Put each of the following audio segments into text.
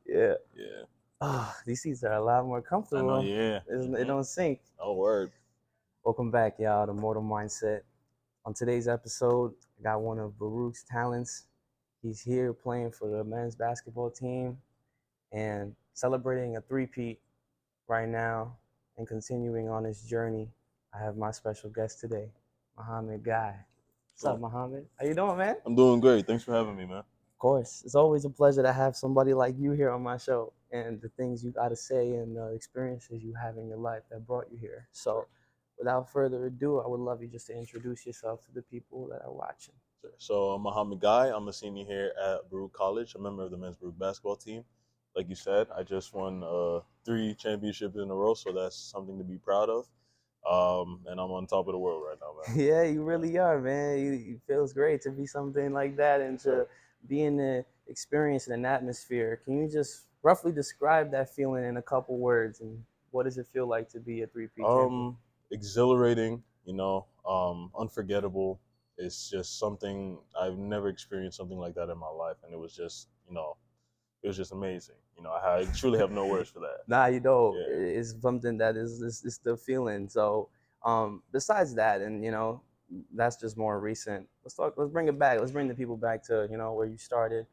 Yeah. Yeah. These seats are a lot more I know. comfortable. Yeah. It don't sink. Oh, word. Welcome back, y'all, to Mortal Mindset. On today's episode, I got one of Baruch's talents. He's here playing for the men's basketball team and celebrating a three-peat right now and continuing on his journey. I have my special guest today, Mohammad Gueye. What's up, Cool. Mohammad? How you doing, man? I'm doing great. Thanks for having me, man. Of course. It's always a pleasure to have somebody like you here on my show and the things you got to say and the experiences you have in your life that brought you here. So, without further ado, I would love you just to introduce yourself to the people that are watching. Sure. So, I'm Mohammad Gueye. I'm a senior here at Baruch College, a member of the men's Baruch basketball team. Like you said, I just won 3 championships in a row, so that's something to be proud of. And I'm on top of the world right now, man. Yeah, you really are, man. It feels great to be something like that and to be in the experience in an atmosphere. Can you just roughly describe that feeling in a couple words and what does it feel like to be a three-peat champion? Exhilarating, unforgettable. It's just something I've never experienced something like that in my life, and it was just, it was just amazing. I truly have no words for that. Nah, you know, Yeah. it's something that is the feeling. So, besides that, and that's just more recent. Let's talk. Let's bring it back. Let's bring the people back to where you started,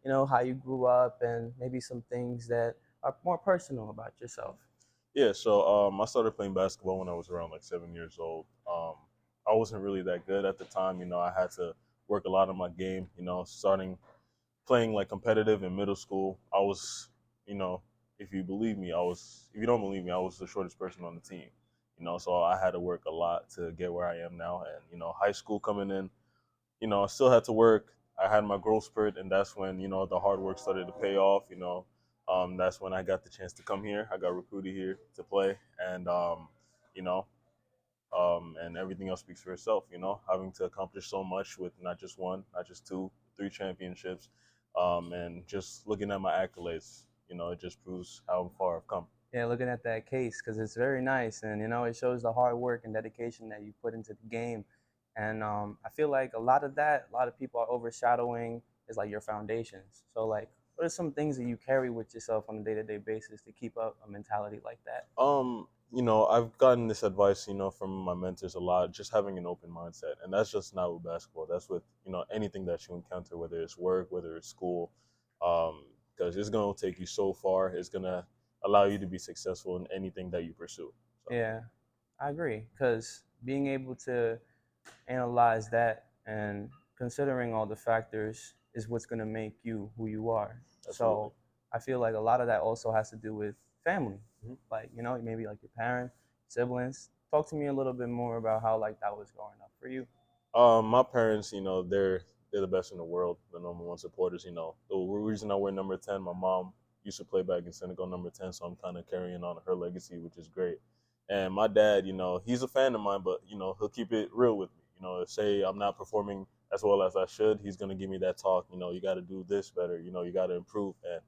how you grew up, and maybe some things that are more personal about yourself. Yeah, so I started playing basketball when I was around like 7 years old. I wasn't really that good at the time. I had to work a lot on my game. Starting playing like competitive in middle school, I was, you know, if you believe me, if you don't believe me, I was the shortest person on the team. So I had to work a lot to get where I am now. And high school coming in, I still had to work. I had my growth spurt, and that's when the hard work started to pay off. That's when I got the chance to come here. I got recruited here to play, and you know, and everything else speaks for itself. Having to accomplish so much with not just one, not just two, 3 championships, and just looking at my accolades, it just proves how far I've come. Yeah, looking at that case because it's very nice, and it shows the hard work and dedication that you put into the game. And I feel like a lot of that, a lot of people are overshadowing is like your foundations. So like, what are some things that you carry with yourself on a day-to-day basis to keep up a mentality like that? I've gotten this advice, from my mentors a lot, just having an open mindset. And that's just not with basketball. That's with, anything that you encounter, whether it's work, whether it's school, because it's going to take you so far. It's going to allow you to be successful in anything that you pursue. So, Yeah, I agree because being able to analyze that and considering all the factors is what's going to make you who you are. absolutely. So I feel like a lot of that also has to do with family, Mhm. like maybe like your parents, siblings. Talk to me a little bit more about how like that was growing up for you. My parents, they're the best in the world, the number one supporters. The reason I wear number 10, my mom used to play back in Senegal number 10, so I'm kind of carrying on her legacy, which is great. And my dad, he's a fan of mine, but he'll keep it real with me. If say I'm not performing as well as I should, he's gonna give me that talk. You got to do this better. You got to improve. And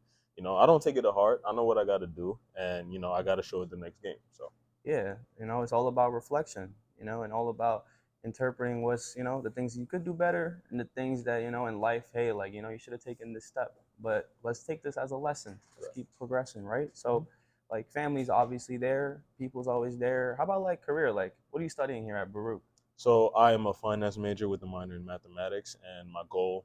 I don't take it to heart. I know what I got to do, and I got to show it the next game. So. Yeah, it's all about reflection, and all about interpreting what's, the things you could do better and the things that, in life, hey, like, you should have taken this step, but let's take this as a lesson. Let's keep progressing, right? So, like, family's obviously there, people's always there. How about like career? Like, what are you studying here at Baruch? So I am a finance major with a minor in mathematics, and my goal,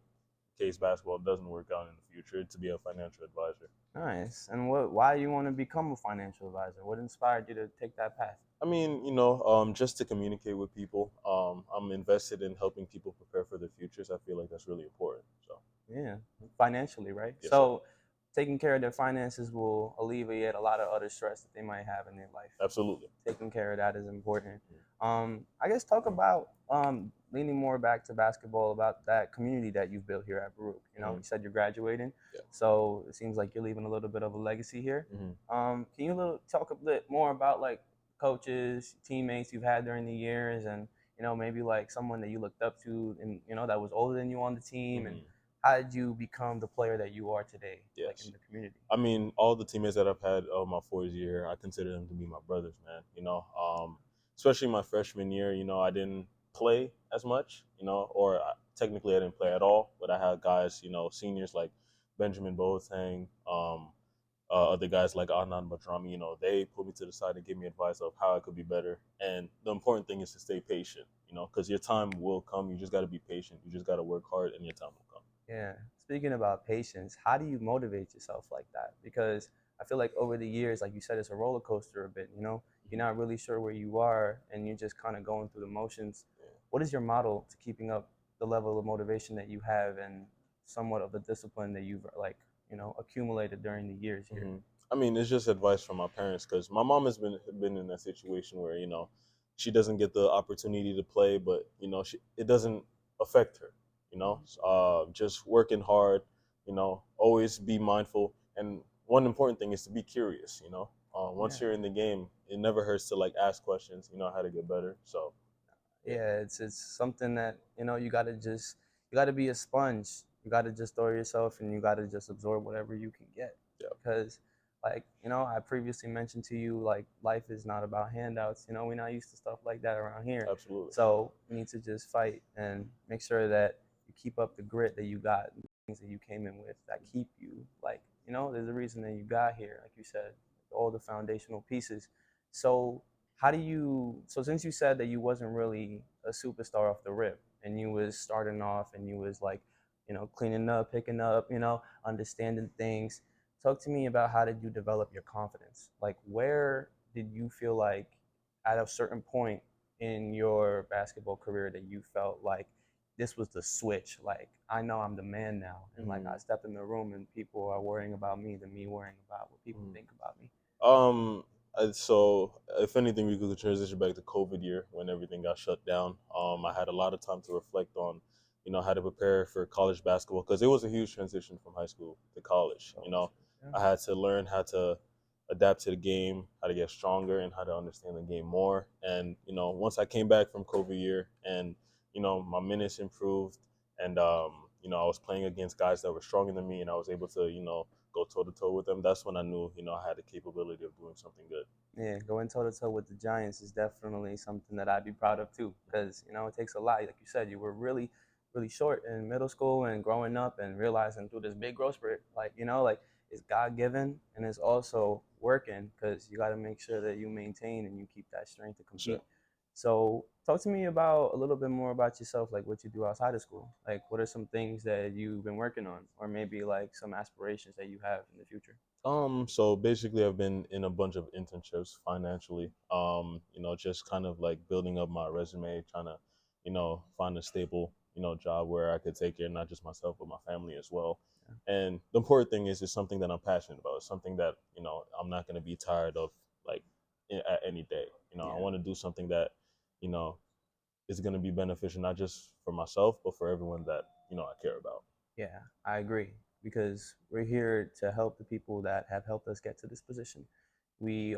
in case basketball doesn't work out in the future, to be a financial advisor. Nice. And why you want to become a financial advisor? What inspired you to take that path? I mean, just to communicate with people. I'm invested in helping people prepare for their futures. I feel like that's really important. So, Yeah, financially, right? yes, sir. So taking care of their finances will alleviate a lot of other stress that they might have in their life. Absolutely. Taking care of that is important. I guess talk about leaning more back to basketball, about that community that you've built here at Baruch. You said you're graduating, Yeah. so it seems like you're leaving a little bit of a legacy here. Can you talk a bit more about like coaches, teammates you've had during the years, and maybe like someone that you looked up to, and that was older than you on the team, and how did you become the player that you are today, like Yes. in the community? I mean, all the teammates that I've had my 4 year, I consider them to be my brothers, man. Especially my freshman year, I didn't play as much, or technically I didn't play at all, but I had guys, seniors like Benjamin Boateng, other guys like Adnan Badrami, they put me to the side and give me advice of how I could be better. And the important thing is to stay patient, because your time will come. You just got to be patient. You just got to work hard, and your time will come. Yeah. Speaking about patience, how do you motivate yourself like that? Because I feel like over the years, like you said, it's a roller coaster a bit, you know? You're not really sure where you are and you're just kind of going through the motions. What is your model to keeping up the level of motivation that you have and somewhat of the discipline that you've like, accumulated during the years here? Hmm. I mean, it's just advice from my parents because my mom has been in that situation where she doesn't get the opportunity to play, but it doesn't affect her. Just working hard. Always be mindful, and one important thing is to be curious. Yeah. Once you're in the game, it never hurts to like ask questions. How to get better. So yeah. Yeah, it's something that you gotta be a sponge. You gotta just throw yourself and you gotta just absorb whatever you can get. Yeah. Because like, I previously mentioned to you like life is not about handouts. We're not used to stuff like that around here. Absolutely. So you need to just fight and make sure that you keep up the grit that you got, the things that you came in with that keep you like, there's a reason that you got here, like you said, all the foundational pieces. So so since you said that you wasn't really a superstar off the rip and you was starting off and you was like, cleaning up, picking up, understanding things, talk to me about how did you develop your confidence? Like where did you feel like at a certain point in your basketball career that you felt like this was the switch, like I know I'm the man now, and like I step in the room and people are worrying about me than me worrying about what people think about me? Um, so if anything, we could transition back to COVID year when everything got shut down. I had a lot of time to reflect on, how to prepare for college basketball because it was a huge transition from high school to college. Yeah. I had to learn how to adapt to the game, how to get stronger, and how to understand the game more. And once I came back from COVID year, and my minutes improved, and I was playing against guys that were stronger than me, and I was able to go toe to toe with them. That's when I knew I had the capability of doing something good. Yeah, going toe to toe with the Giants is definitely something that I'd be proud of too, because it takes a lot. Like you said, you were really, really short in middle school and growing up, and realizing through this big growth spurt, like it's God given and it's also working because you got to make sure that you maintain and you keep that strength to Sure. compete. So, talk to me about a little bit more about yourself, like what you do outside of school. Like, what are some things that you've been working on, or maybe like some aspirations that you have in the future? So basically I've been in a bunch of internships financially. Just kind of like building up my resume, trying to, find a stable, job where I could take care of not just myself but my family as well. Yeah. And the important thing is it's something that I'm passionate about. It's something that, I'm not gonna be tired of like at any day. I Yeah. want to do something that, you know, is gonna be beneficial not just for myself but for everyone that, I care about. Yeah, I agree because we're here to help the people that have helped us get to this position. We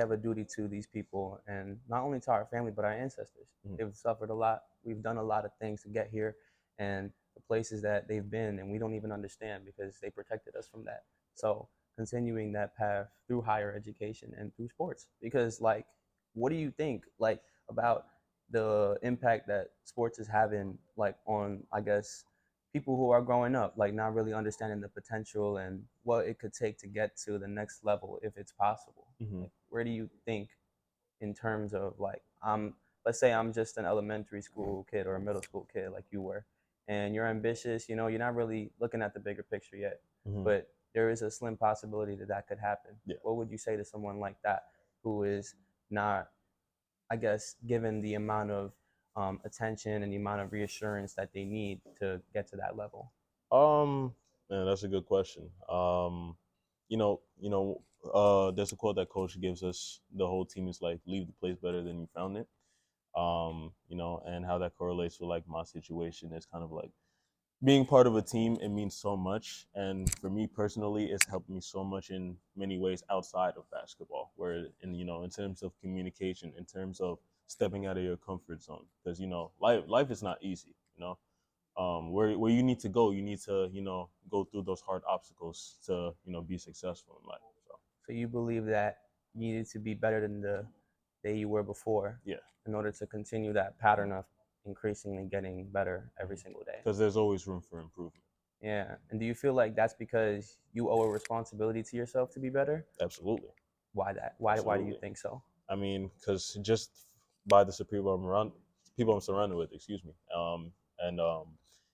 have a duty to these people and not only to our family but our ancestors. Mhm. They've suffered a lot. We've done a lot of things to get here and the places that they've been and we don't even understand because they protected us from that. So, continuing that path through higher education and through sports because like what do you think like about the impact that sports is having like on I guess people who are growing up, like not really understanding the potential and what it could take to get to the next level if it's possible. Mhm. Like, where do you think in terms of like let's say I'm just an elementary school kid or a middle school kid like you were, and you're ambitious, you're not really looking at the bigger picture yet, Mhm. but there is a slim possibility that that could happen. Yeah. What would you say to someone like that who is not I guess, given the amount of attention and the amount of reassurance that they need to get to that level? Um, Man, that's a good question. There's a quote that coach gives us. The whole team is like, leave the place better than you found it. And how that correlates with like my situation is kind of like being part of a team. It means so much, and for me personally, it's helped me so much in many ways outside of basketball. Where in terms of communication, in terms of stepping out of your comfort zone, because life is not easy. Where you need to go, you need to go through those hard obstacles to be successful in life. So So you believe that you needed to be better than the day you were before yeah, in order to continue that pattern of increasingly getting better every single day. because there's always room for improvement. Yeah. And do you feel like that's because you owe a responsibility to yourself to be better? Absolutely, Why that? Why do you absolutely. think so? I mean, because just by the people I'm surrounded with, excuse me, and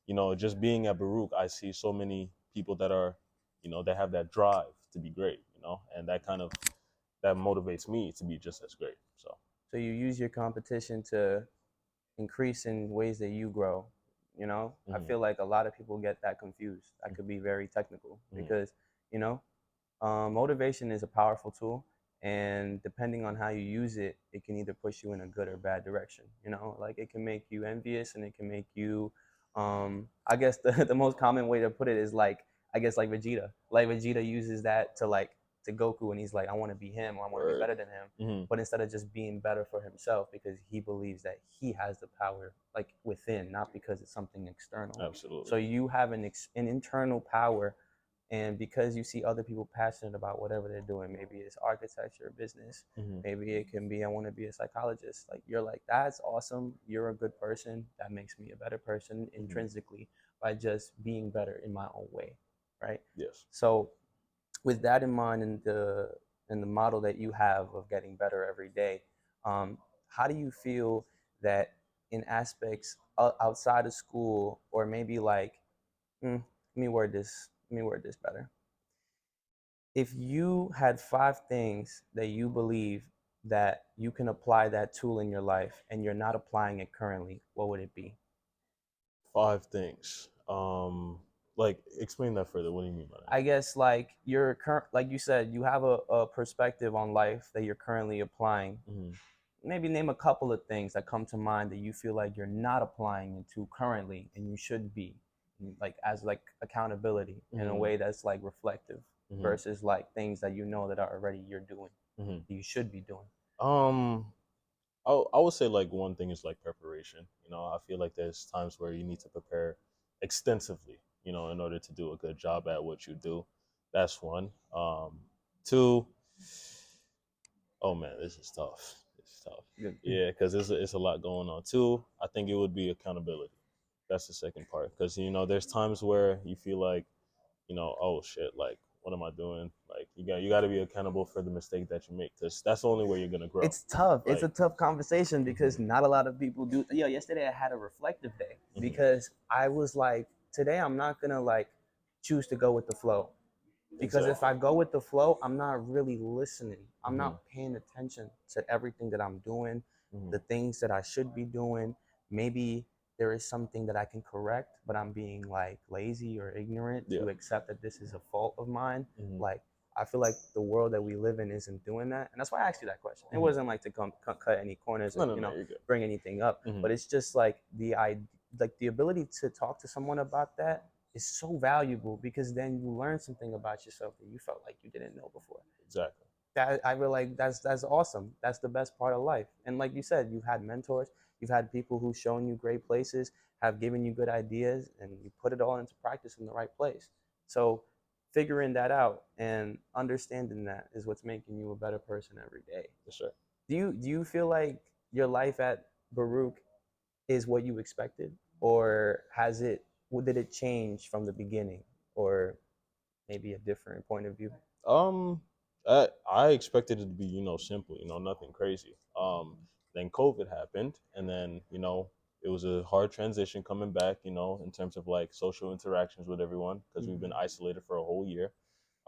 you know, just being at Baruch, I see so many people that are, you know, that have that drive to be great, you know, and that motivates me to be just as great. So So you use your competition to increase in ways that you grow. You know, I hmm feel like a lot of people get that confused. That could be very technical hmm because, you know, motivation is a powerful tool, and depending on how you use it, it can either push you in a good or bad direction. You know, like it can make you envious, and it can make you. I guess the most common way to put it is like I guess like Vegeta. Like Vegeta uses that to Goku, and he's like, I want to be him, or I want to be word. better than him. hmm But instead of just being better for himself, because he believes that he has the power like within, not because it's something external. Absolutely. So you have an internal power, and because you see other people passionate about whatever they're doing, maybe it's architecture, business, hmm maybe it can be I want to be a psychologist, like you're like that's awesome, you're a good person, that makes me a better person hmm intrinsically by just being better in my own way, right? Yes. So with that in mind, and the model that you have of getting better every day, how do you feel that in aspects outside of school, or maybe like let me word this better. If you had 5 things that you believe that you can apply that tool in your life and you're not applying it currently, what would it be? 5 things. Like explain that further. What do you mean by I guess like you're current, like you said, you have a perspective on life that you're currently applying. that? Maybe name a couple of things that come to mind that you feel like you're not applying it to currently and you should be, like as like accountability in a hmm way that's like reflective hmm versus like things that you know that are already you're doing, hmm you should be doing. Um, I would say like one thing is like preparation. You know, I feel like there's times where you need to prepare extensively, you know, in order to do a good job at what you do. That's one. Two, oh man, this is tough. It's tough. Yeah, because it's a lot going on. Two, I think it would be accountability. That's the second part. Because, you know, there's times where you feel like, you know, oh shit, like, what am I doing? Like, you got to be accountable for the mistake that you make, because that's the only way you're gonna grow. It's tough. It's a Like, tough conversation hmm because not a lot of people do. Yo, yesterday I had a reflective day hmm because I was like, today I'm not gonna like choose to go with the flow. Because if exactly. I go with the flow, I'm not really listening. I'm hmm not paying attention to everything that I'm doing, hmm the things that I should be doing. Maybe there is something that I can correct, but I'm being like lazy or ignorant Yeah. to accept that this is a fault of mine. hmm Like, I feel like the world that we live in isn't doing that. And that's why I asked you that question. It hmm wasn't like to cut any corners or, No, no, no, you're good. bring anything up, hmm but it's just like like the ability to talk to someone about that is so valuable because then you learn something about yourself that you felt like you didn't know before. Exactly. That I feel like that's awesome. That's the best part of life. And like you said, you've had mentors, you've had people who've shown you great places, have given you good ideas, and you put it all into practice in the right place. So figuring that out and understanding that is what's making you a better person every day. Yes, sir. Do you feel like your life at Baruch is what you expected, or did it change from the beginning, or maybe a different point of view? Um, I expected it to be, you know, simple, you know, nothing crazy. Then COVID happened, and then, you know, it was a hard transition coming back, you know, in terms of like social interactions with everyone, because we've been Mm-hmm. isolated for a whole year.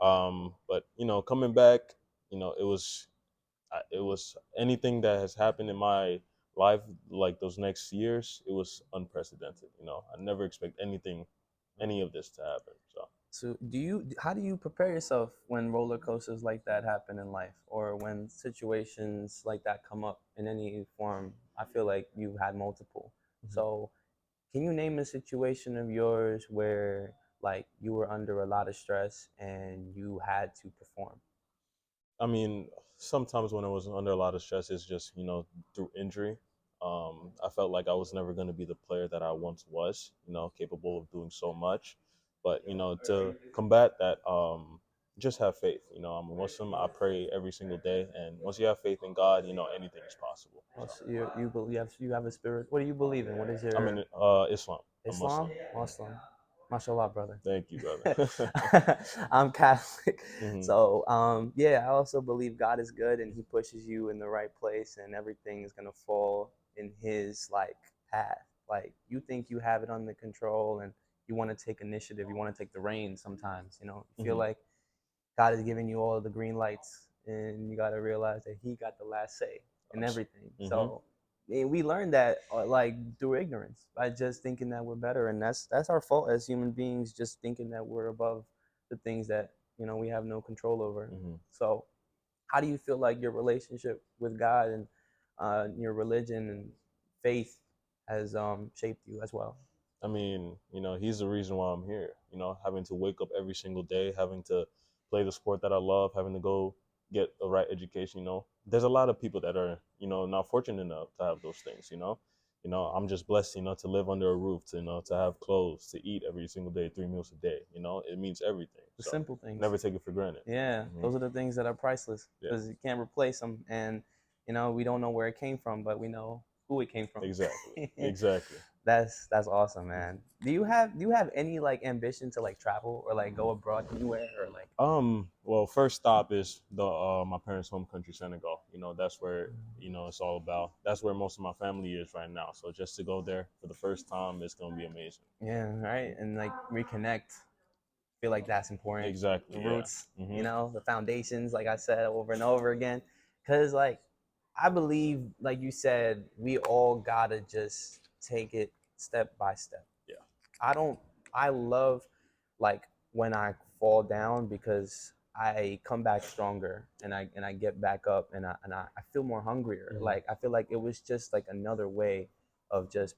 But you know, coming back, you know, it was anything that has happened in my life, like those next years, it was unprecedented. You know, I never expect any of this to happen. So, So how do you prepare yourself when roller coasters like that happen in life, or when situations like that come up in any form? I feel like you've had multiple. mhm. So can you name a situation of yours where like you were under a lot of stress and you had to perform? I mean, sometimes when I was under a lot of stress, it's just, you know, through injury. I felt like I was never going to be the player that I once was, you know, capable of doing so much. But, you know, to combat that, just have faith. You know, I'm a Muslim. I pray every single day. And once you have faith in God, you know, anything is possible. So, Also, you have a spirit. What do you believe in? What is I'm in your Islam. I'm Muslim. Islam? Mhm. Muslim. Mashallah, brother. Thank you, brother. I'm Catholic. Hmm. So, yeah, I also believe God is good and he pushes you in the right place and everything is going to fall in his like path. Like you think you have it under control and you want to take initiative, you want to take the reins sometimes, you feel Hmm. like God is giving you all of the green lights and you got to realize that he got the last say in everything. Hmm. So, and we learned that like through ignorance by just thinking that we're better, and that's our fault as human beings, just thinking that we're above the things that we have no control over. Hmm. So how do you feel like your relationship with God and your religion and faith has shaped you as well? I mean, he's the reason why I'm here. Having to wake up every single day, having to play the sport that I love, having to go get the right education. There's a lot of people that are, not fortunate enough to have those things. I'm just blessed, to live under a roof, to have clothes, to eat every single day, 3 meals a day. It means everything. The So simple things. never take it for granted. Yeah, Hmm. those are the things that are priceless Yeah, because you can't replace them, and we don't know where it came from, but we know who it came from. exactly, exactly. That's awesome, man. Do you have any like ambition to like travel or like go abroad anywhere or like? Well, first stop is the my parents' home country, Senegal. That's where it's all about. That's where most of my family is right now. So just to go there for the first time, it's gonna be amazing. Yeah, right, and like reconnect. Feel like that's important. The Exactly. Yeah. roots, Mhm. the foundations, like I said over and over again, because like I believe, like you said, we all gotta just take it step by step. Yeah. I don't. I love like when I fall down because I come back stronger and I get back up and I feel more hungrier. Mhm. Like I feel like it was just like another way of just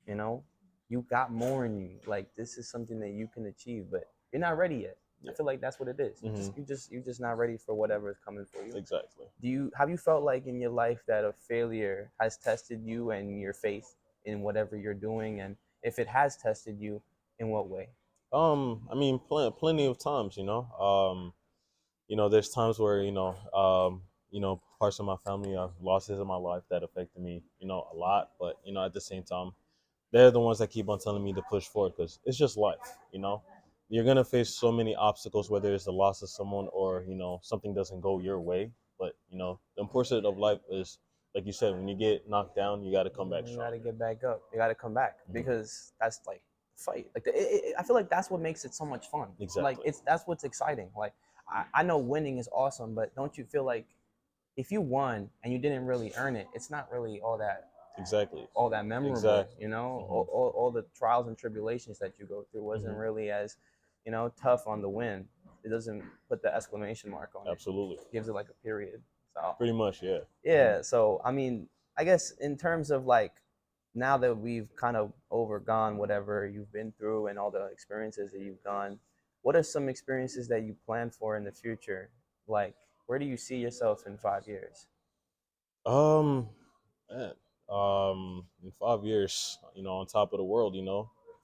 you know you got more in you. Like this is something that you can achieve, but you're not ready yet. I Yeah. feel like that's what it is. Mhm. You're just not ready for whatever is coming for you. Exactly. Have you felt like in your life that a failure has tested you and your faith in whatever you're doing, and if it has tested you, in what way? I mean, plenty of times. There's times where parts of my family, losses in my life that affected me, a lot. But at the same time, they're the ones that keep on telling me to push forward because it's just life. You're gonna face so many obstacles, whether it's the loss of someone or something doesn't go your way. But the importance of life is, like you said, when you get knocked down, you got to come back You got to stronger. get back up. You got to come back Hmm. because that's like fight. Like I feel like that's what makes it so much fun. Like Exactly. that's what's exciting. Like I know winning is awesome, but don't you feel like if you won and you didn't really earn it, it's not really Exactly. all that memorable. Exactly. Hmm. All the trials and tribulations that you go through wasn't Hmm. really as tough on the win. It doesn't put the exclamation mark on it. Absolutely. It gives it like a period. So Pretty much, yeah. Hmm. yeah. So I mean, I guess in terms of like now that we've kind of overgone whatever you've been through and all the experiences that you've gone, what are some experiences that you plan for in the future? Like, where do you see yourself in 5 years? Um, man, in 5 years, on top of the world,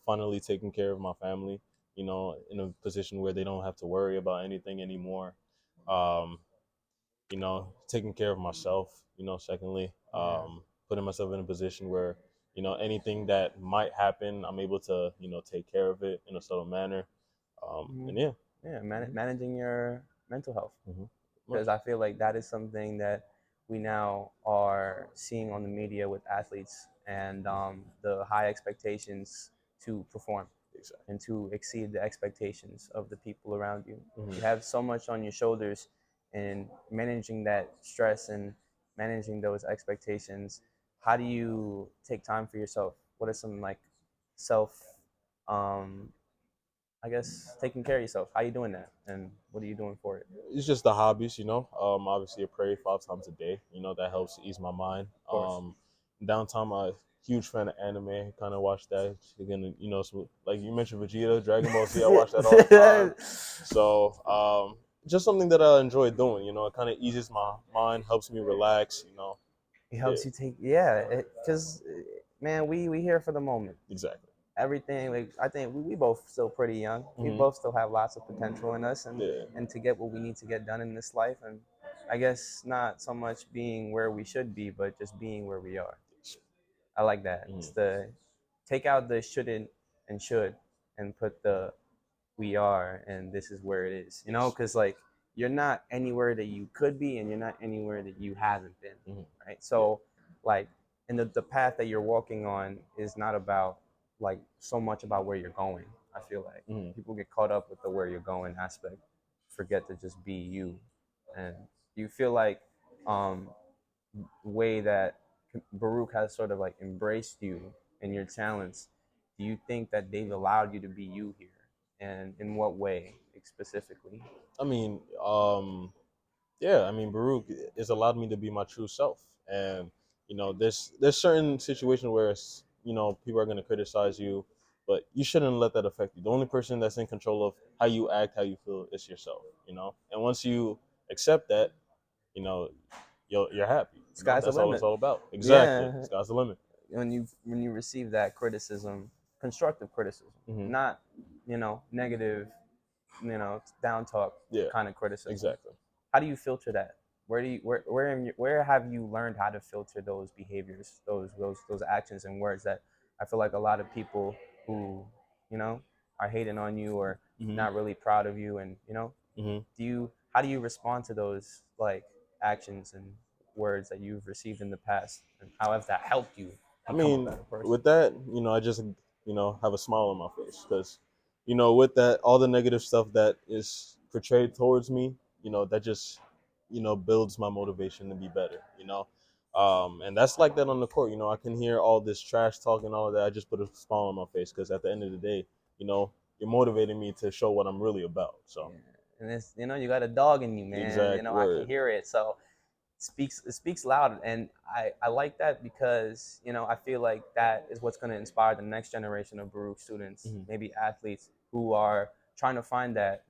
finally taking care of my family, in a position where they don't have to worry about anything anymore. Um, taking care of myself, secondly, Yeah. putting myself in a position where, anything that might happen, I'm able to, take care of it in a subtle manner. Hmm. And yeah. Yeah. Hmm. Managing your mental health. Hmm. Because Much. I feel like that is something that we now are seeing on the media with athletes and the high expectations to perform Exactly. and to exceed the expectations of the people around you. Hmm. You have so much on your shoulders, and managing that stress and managing those expectations. How do you take time for yourself? What are some like self, um, I guess, taking care of yourself? How are you doing that, and what are you doing for it? It's just the hobbies, Obviously, I pray 5 times a day. That helps ease my mind. Of course. Downtime, I'm a huge fan of anime. Kind of watch that. Again, like you mentioned, Vegeta, Dragon Ball Z. I watch that all the time. So, just something that I enjoy doing. It kind of eases my mind, helps me relax. It Yeah, helps you take, yeah, because man, we here for the moment. exactly. Everything, like I think we both still pretty young. We Hmm. both still have lots of potential in us, Yeah, and to get what we need to get done in this life, and I guess not so much being where we should be, but just being where we are. I like that. It's hmm, the take out the shouldn't and should, and put the we are and this is where it is, you know, because like you're not anywhere that you could be and you're not anywhere that you haven't been, Mm-hmm. right? So like, and the path that you're walking on is not about like so much about where you're going. I feel like Mm-hmm. people get caught up with the where you're going aspect, forget to just be you. And you feel like um way that Baruch has sort of like embraced you and your talents, do you think that they've allowed you to be you here? And in what way specifically? I mean, yeah, I mean, Baruch has allowed me to be my true self, and there's certain situations where people are going to criticize you, but you shouldn't let that affect you. The only person that's in control of how you act, how you feel, is yourself. And once you accept that, you know, you're happy. Sky's the That's all it's limit. all about. Exactly, Yeah. sky's the limit. When you receive that criticism, constructive criticism, Hmm. not negative, down talk Yeah, kind of criticism. exactly. How do you filter that? Where have you learned how to filter those behaviors, those actions and words that I feel like a lot of people who you know are hating on you or Hmm. not really proud of you, and Hmm. how do you respond to those like actions and words that you've received in the past, and how has that helped you I become a mean, better person? with that, I just have a smile on my face because with that, all the negative stuff that is portrayed towards me, that just builds my motivation to be better. And that's like that on the court. I can hear all this trash talk and all of that. I just put a smile on my face because at the end of the day, you're motivating me to show what I'm really about. So Yeah. And it's you got a dog in you, man. exact I can word. hear it. So it speaks loud, and I like that because I feel like that is what's going to inspire the next generation of Baruch students, Hmm. maybe athletes who are trying to find that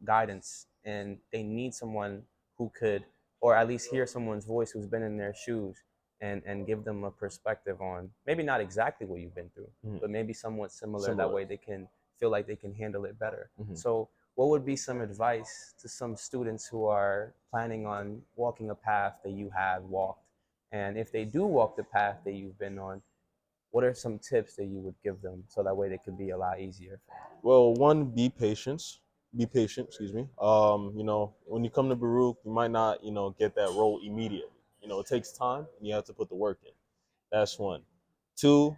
guidance, and they need someone who could, or at least hear someone's voice who's been in their shoes, and give them a perspective on maybe not exactly what you've been through, Hmm. but maybe somewhat similar. That Similar. way they can feel like they can handle it better. Hmm. So what would be some advice to some students who are planning on walking a path that you have walked? And if they do walk the path that you've been on, what are some tips that you would give them so that way they could be a lot easier for Well, one, be patient. Be patient, excuse me. When you come to Baruch, you might not, get that role immediately. It takes time and you have to put the work in. That's one. Two,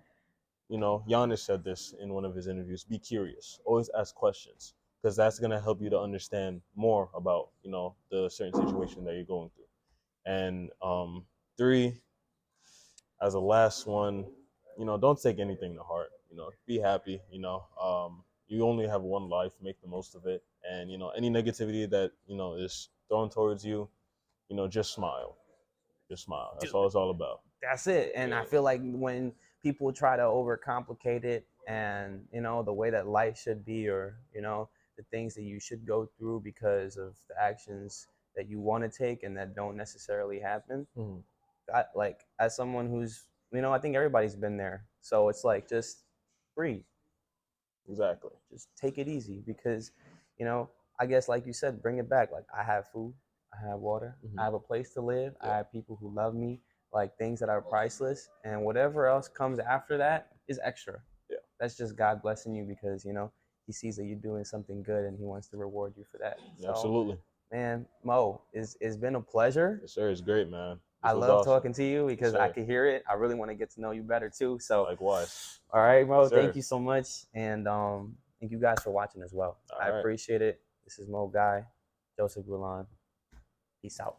Giannis said this in one of his interviews, be curious. Always ask questions because that's going to help you to understand more about, the certain situation that you're going through. And three, as a last one, don't take anything to heart. Be happy. You only have one life. Make the most of it. And any negativity that is thrown towards you, just smile. Just smile. you? That's Dude, all it's all about. that's it. And I Yeah. feel like when people try to overcomplicate it, and the way that life should be, or the things that you should go through because of the actions that you want to take and that don't necessarily happen, Hmm. like as someone who's I think everybody's been there. So it's like just breathe, Exactly. just take it easy because you know I guess like you said, bring it back. Like I have food, I have water, Hmm. I have a place to live, I Yeah. have people who love me, like things that are priceless, and whatever else comes after that is extra. Yeah. That's just God blessing you because he sees that you're doing something good and he wants to reward you for that. So Absolutely. man, Mo, it's been a pleasure. Yes, sir. It's great, man. I This was love awesome. talking to you Yes, because I sir. can hear it. I really want to get to know you better too. So, Likewise. all right, Yes, Mo, thank sir. you so much. And thank you guys for watching as well. I All right. appreciate it. This is Mo Guy, Joseph Gulan. Peace out.